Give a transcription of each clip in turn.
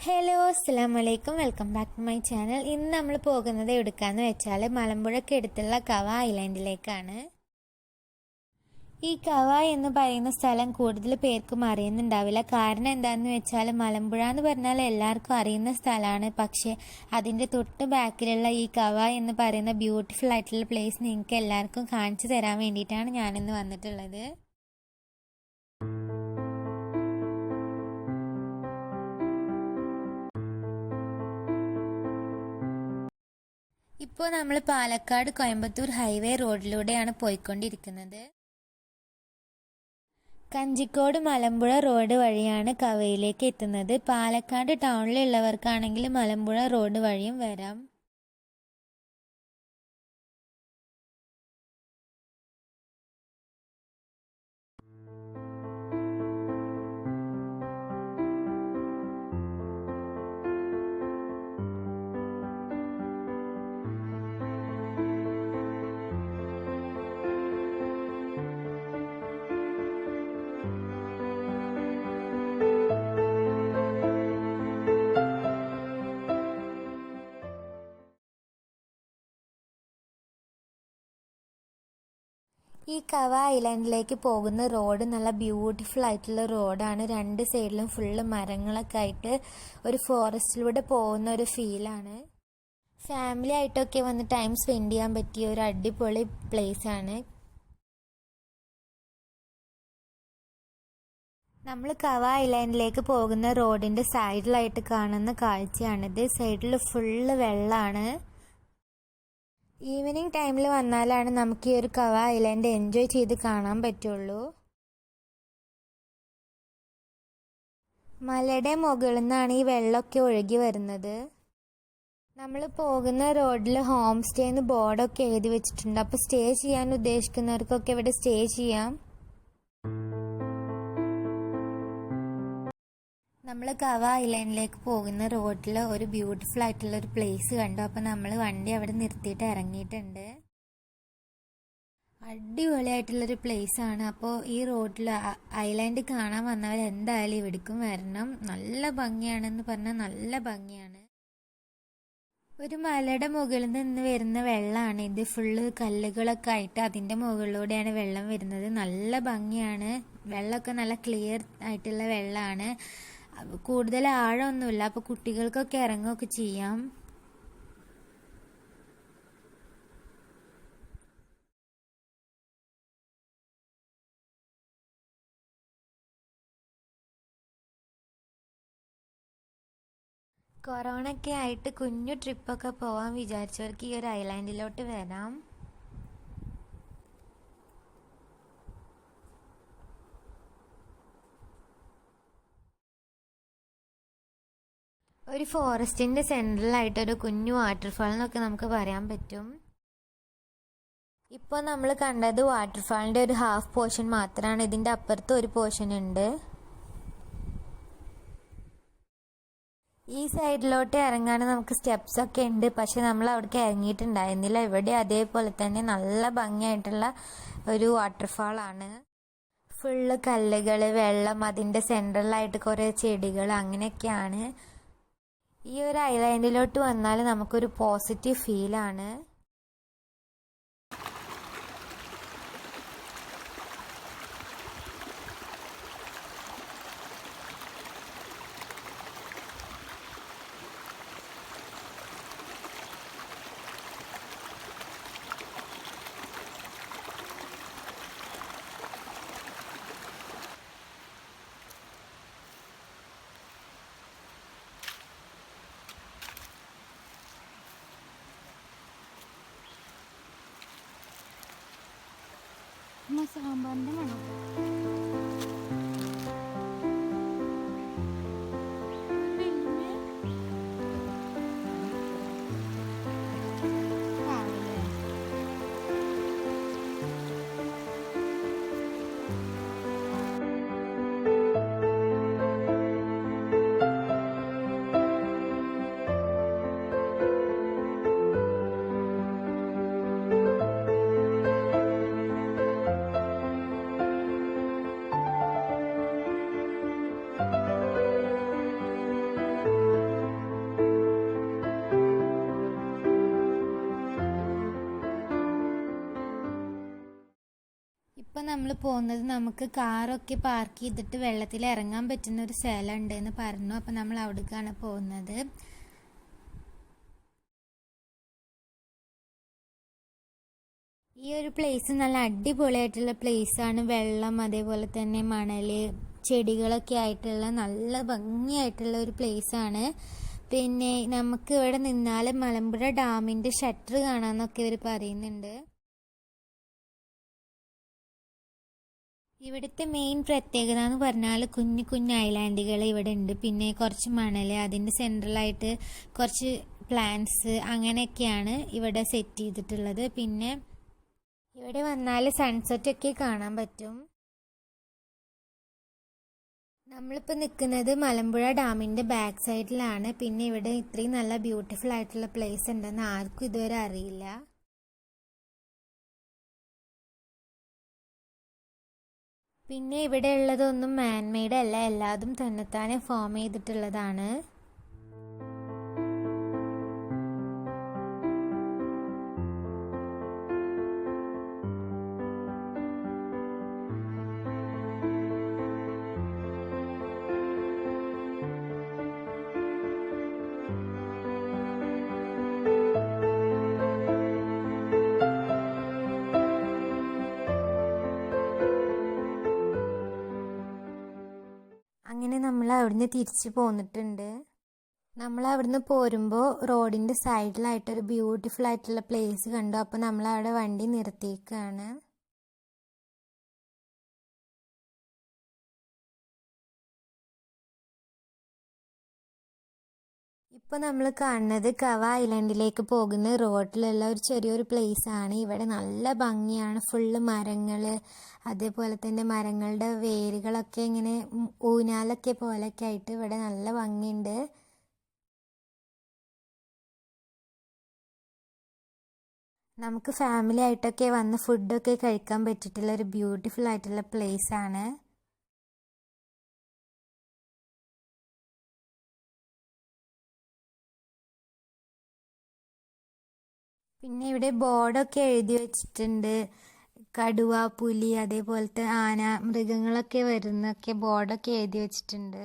Hello അസ്സലാമു അലൈക്കും, welcome back to my channel. ഇന്ന് നമ്മൾ പോകുന്നത് എവിടേക്കാന്ന് വെച്ചാൽ മലമ്പുഴയ്ക്ക് അടുത്തുള്ള കവ ഐലൻഡിലേക്കാണ്. ഈ കവ എന്ന് പറയുന്ന സ്ഥലം കൂടുതൽ പേർക്കും അറിയുന്നുണ്ടാവില്ല. കാരണം എന്താണെന്ന് വെച്ചാൽ മലമ്പുഴ എന്ന് പറഞ്ഞാൽ എല്ലാവർക്കും അറിയുന്ന സ്ഥലമാണ്. പക്ഷേ അതിൻ്റെ തൊട്ട് ബാക്കിലുള്ള ഈ കവ എന്ന് പറയുന്ന ബ്യൂട്ടിഫുൾ ആയിട്ടുള്ള പ്ലേസ് നിങ്ങൾക്ക് എല്ലാവർക്കും കാണിച്ചു തരാൻ വേണ്ടിയിട്ടാണ് ഞാനിന്ന് വന്നിട്ടുള്ളത്. ഇപ്പോൾ നമ്മൾ പാലക്കാട് കോയമ്പത്തൂർ ഹൈവേ റോഡിലൂടെയാണ് പോയിക്കൊണ്ടിരിക്കുന്നത്. കഞ്ചിക്കോട് മലമ്പുഴ റോഡ് വഴിയാണ് കവയിലേക്ക് എത്തുന്നത്. പാലക്കാട് ടൗണിലുള്ളവർക്കാണെങ്കിൽ മലമ്പുഴ റോഡ് വഴിയും വരാം. ഈ കവ ഐലൻഡിലേക്ക് പോകുന്ന റോഡ് നല്ല ബ്യൂട്ടിഫുൾ ആയിട്ടുള്ള റോഡാണ്. രണ്ട് സൈഡിലും ഫുള്ള് മരങ്ങളൊക്കെ ആയിട്ട് ഒരു ഫോറസ്റ്റിലൂടെ പോകുന്ന ഒരു ഫീലാണ്. ഫാമിലി ആയിട്ടൊക്കെ വന്ന് ടൈം സ്പെൻഡ് ചെയ്യാൻ പറ്റിയ ഒരു അടിപൊളി പ്ലേസ് ആണ്. നമ്മൾ കവ ഐലൻഡിലേക്ക് പോകുന്ന റോഡിന്റെ സൈഡിലായിട്ട് കാണുന്ന കാഴ്ചയാണിത്. സൈഡിൽ ഫുള്ള് വെള്ളമാണ്. ഈവനിങ് ടൈമിൽ വന്നാലാണ് നമുക്ക് ഈ ഒരു കവ ഐലൻഡ് എൻജോയ് ചെയ്ത് കാണാൻ പറ്റുള്ളൂ. മലയുടെ മുകളിൽ നിന്നാണ് ഈ വെള്ളമൊക്കെ ഒഴുകി വരുന്നത്. നമ്മൾ പോകുന്ന റോഡിൽ ഹോം സ്റ്റേന്ന് ബോർഡൊക്കെ എഴുതി വെച്ചിട്ടുണ്ട്. അപ്പോൾ സ്റ്റേ ചെയ്യാൻ ഉദ്ദേശിക്കുന്നവർക്കൊക്കെ ഇവിടെ സ്റ്റേ ചെയ്യാം. നമ്മൾ കവ ഐലൻഡിലേക്ക് പോകുന്ന റോഡിൽ ഒരു ബ്യൂട്ടിഫുൾ ആയിട്ടുള്ള ഒരു പ്ലേസ് കണ്ടു. അപ്പോൾ നമ്മൾ വണ്ടി അവിടെ നിർത്തിയിട്ട് ഇറങ്ങിയിട്ടുണ്ട്. അടിപൊളിയായിട്ടുള്ളൊരു പ്ലേസ് ആണ്. അപ്പോൾ ഈ റോഡിൽ ഐലൻഡ് കാണാൻ വന്നവർ എന്തായാലും ഇവിടേക്കും വരണം. നല്ല ഭംഗിയാണെന്ന് പറഞ്ഞാൽ നല്ല ഭംഗിയാണ്. ഒരു മലയുടെ മുകളിൽ നിന്ന് വരുന്ന വെള്ളമാണ് ഇത്. ഫുള്ള് കല്ലുകളൊക്കെ ആയിട്ട് അതിൻ്റെ മുകളിലൂടെയാണ് വെള്ളം വരുന്നത്. നല്ല ഭംഗിയാണ്. വെള്ളമൊക്കെ നല്ല ക്ലിയർ ആയിട്ടുള്ള വെള്ളമാണ്. കൂടുതൽ ആഴമൊന്നുമില്ല. അപ്പോൾ കുട്ടികൾക്കൊക്കെ ഇറങ്ങുകയൊക്കെ ചെയ്യാം. കൊറോണ ഒക്കെ ആയിട്ട് കുഞ്ഞു ട്രിപ്പൊക്കെ പോകാൻ വിചാരിച്ചവർക്ക് ഈ ഒരു ഐലാൻഡിലോട്ട് വരാം. ഒരു ഫോറസ്റ്റിന്റെ സെൻട്രലായിട്ടൊരു കുഞ്ഞു വാട്ടർഫാൾ എന്നൊക്കെ നമുക്ക് പറയാൻ പറ്റും. ഇപ്പോൾ നമ്മൾ കണ്ടത് വാട്ടർഫാളിന്റെ ഒരു ഹാഫ് പോർഷൻ മാത്രമാണ്. ഇതിന്റെ അപ്പുറത്ത് ഒരു പോർഷൻ ഉണ്ട്. ഈ സൈഡിലോട്ട് ഇറങ്ങാൻ നമുക്ക് സ്റ്റെപ്സ് ഒക്കെ ഉണ്ട്. പക്ഷെ നമ്മൾ അവിടേക്ക് ഇറങ്ങിയിട്ടുണ്ടായിരുന്നില്ല. ഇവിടെ അതേപോലെ തന്നെ നല്ല ഭംഗിയായിട്ടുള്ള ഒരു വാട്ടർഫാൾ ആണ്. ഫുള്ള് കല്ലുകൾ, വെള്ളം, അതിന്റെ സെൻട്രലായിട്ട് കുറേ ചെടികൾ, അങ്ങനെയൊക്കെയാണ്. ഈ ഒരു ഐലാൻഡിലോട്ട് വന്നാൽ നമുക്കൊരു പോസിറ്റീവ് ഫീലാണ്. സാമ്പാറിന്റെ മണം. ഇപ്പോൾ നമ്മൾ പോകുന്നത് നമുക്ക് കാറൊക്കെ പാർക്ക് ചെയ്തിട്ട് വെള്ളത്തിൽ ഇറങ്ങാൻ പറ്റുന്ന ഒരു സ്ഥലം ഉണ്ടെന്ന് പറഞ്ഞു. അപ്പോൾ നമ്മൾ അവിടേക്കാണ് പോകുന്നത്. ഈ ഒരു പ്ലേസ് നല്ല അടിപൊളിയായിട്ടുള്ള പ്ലേസാണ്. വെള്ളം, അതേപോലെ തന്നെ മണൽ, ചെടികളൊക്കെ ആയിട്ടുള്ള നല്ല ഭംഗിയായിട്ടുള്ള ഒരു പ്ലേസാണ്. പിന്നെ നമുക്ക് ഇവിടെ നിന്നാൽ മലമ്പുഴ ഡാമിൻ്റെ ഷട്ടർ കാണാമെന്നൊക്കെ ഇവർ പറയുന്നുണ്ട്. ഇവിടുത്തെ മെയിൻ പ്രത്യേകത എന്ന് പറഞ്ഞാൽ കുഞ്ഞു കുഞ്ഞു ഐലാൻഡുകൾ ഇവിടെ ഉണ്ട്. പിന്നെ കുറച്ച് മണൽ, അതിൻ്റെ സെൻട്രലായിട്ട് കുറച്ച് പ്ലാന്റ്സ്, അങ്ങനെയൊക്കെയാണ് ഇവിടെ സെറ്റ് ചെയ്തിട്ടുള്ളത്. പിന്നെ ഇവിടെ വന്നാൽ സൺസെറ്റൊക്കെ കാണാൻ പറ്റും. നമ്മളിപ്പോൾ നിൽക്കുന്നത് മലമ്പുഴ ഡാമിൻ്റെ ബാക്ക് സൈഡിലാണ്. പിന്നെ ഇവിടെ ഇത്രയും നല്ല ബ്യൂട്ടിഫുൾ ആയിട്ടുള്ള പ്ലേസ് ഉണ്ടെന്ന് ആർക്കും ഇതുവരെ അറിയില്ല. പിന്നെ ഇവിടെ ഉള്ളതൊന്നും മാൻമെയ്ഡ് അല്ല, എല്ലാതും തന്നെത്താനെ ഫോം ചെയ്തിട്ടുള്ളതാണ്. അങ്ങനെ നമ്മൾ അവിടുന്ന് തിരിച്ചു പോന്നിട്ടുണ്ട്. നമ്മൾ അവിടുന്ന് പോരുമ്പോൾ റോഡിൻ്റെ സൈഡിലായിട്ടൊരു ബ്യൂട്ടിഫുൾ ആയിട്ടുള്ള പ്ലേസ് കണ്ടു. അപ്പോൾ നമ്മൾ അവിടെ വണ്ടി നിർത്തിയേക്കാണ്. ഇപ്പോൾ നമ്മൾ കാണുന്നത് കവ ഐലൻഡിലേക്ക് പോകുന്ന റോഡിലുള്ള ഒരു ചെറിയൊരു പ്ലേസ് ആണ്. ഇവിടെ നല്ല ഭംഗിയാണ്. ഫുള്ള് മരങ്ങൾ, അതേപോലെ തന്നെ മരങ്ങളുടെ വേരുകളൊക്കെ ഇങ്ങനെ ഊനാലൊക്കെ പോലെയൊക്കെ ആയിട്ട് ഇവിടെ നല്ല ഭംഗിയുണ്ട്. നമുക്ക് ഫാമിലി ആയിട്ടൊക്കെ വന്ന് ഫുഡൊക്കെ കഴിക്കാൻ പറ്റിയിട്ടുള്ള ഒരു ബ്യൂട്ടിഫുൾ ആയിട്ടുള്ള പ്ലേസ് ആണ്. പിന്നെ ഇവിടെ ബോർഡൊക്കെ എഴുതി വെച്ചിട്ടുണ്ട്. കടുവ, പുലി, അതേപോലത്തെ ആന, മൃഗങ്ങളൊക്കെ വരുന്നൊക്കെ ബോർഡൊക്കെ എഴുതി വെച്ചിട്ടുണ്ട്.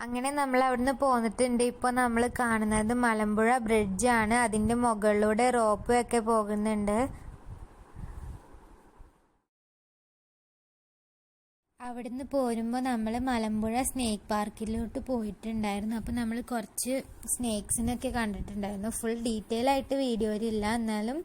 അങ്ങനെ നമ്മൾ അവിടുന്ന് പോന്നിട്ടുണ്ട്. ഇപ്പോൾ നമ്മൾ കാണുന്നത് മലമ്പുഴ ബ്രിഡ്ജാണ്. അതിൻ്റെ മുകളിലൂടെ റോപ്പ് ഒക്കെ പോകുന്നുണ്ട്. അവിടുന്ന് പോരുമ്പോൾ നമ്മൾ മലമ്പുഴ സ്നേക്ക് പാർക്കിലോട്ട് പോയിട്ടുണ്ടായിരുന്നു. അപ്പോൾ നമ്മൾ കുറച്ച് സ്നേക്സിനൊക്കെ കണ്ടിട്ടുണ്ടായിരുന്നു. ഫുൾ ഡീറ്റെയിൽ ആയിട്ട് വീഡിയോയിലില്ല, എന്നാലും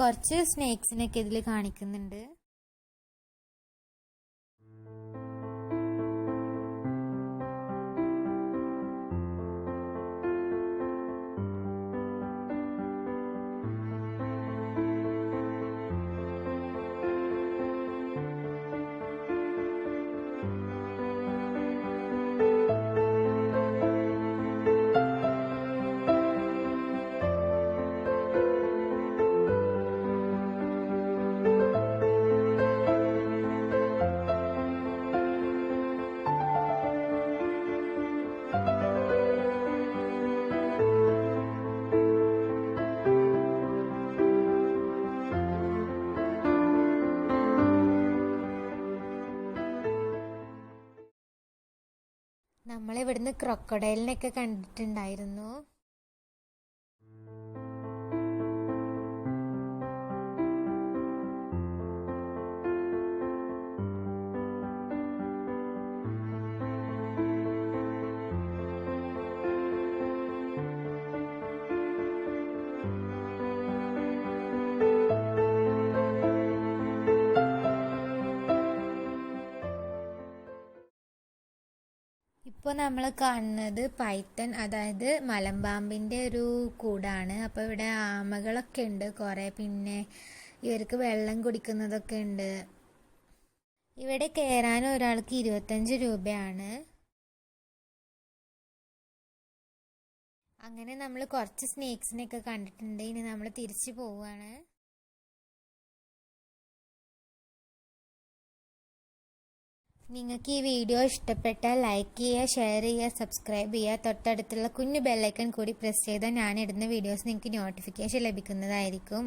കുറച്ച് സ്നേക്സിനൊക്കെ ഇതിൽ കാണിക്കുന്നുണ്ട്. നമ്മളിവിടുന്ന് ക്രൊക്കഡൈലിനെയൊക്കെ കണ്ടിട്ടുണ്ടായിരുന്നു. ഇപ്പോൾ നമ്മൾ കാണുന്നത് പൈത്തൺ, അതായത് മലമ്പാമ്പിൻ്റെ ഒരു കൂടാണ്. അപ്പോൾ ഇവിടെ ആമകളൊക്കെ ഉണ്ട് കുറേ, പിന്നെ ഇവർക്ക് വെള്ളം കുടിക്കുന്നതൊക്കെ ഉണ്ട്. ഇവിടെ കയറാൻ ഒരാൾക്ക് 25 രൂപയാണ്. അങ്ങനെ നമ്മൾ കുറച്ച് സ്നേക്സിനെയൊക്കെ കണ്ടിട്ടുണ്ട്. ഇനി നമ്മൾ തിരിച്ചു പോവുകയാണ്. നിങ്ങൾക്ക് ഈ വീഡിയോ ഇഷ്ടപ്പെട്ടാൽ ലൈക്ക് ചെയ്യുക, ഷെയർ ചെയ്യുക, സബ്സ്ക്രൈബ് ചെയ്യുക. തൊട്ടടുത്തുള്ള കുഞ്ഞു ബെല്ലൈക്കൺ കൂടി പ്രസ് ചെയ്താൽ ഞാനിടുന്ന വീഡിയോസ് നിങ്ങൾക്ക് നോട്ടിഫിക്കേഷൻ ലഭിക്കുന്നതായിരിക്കും.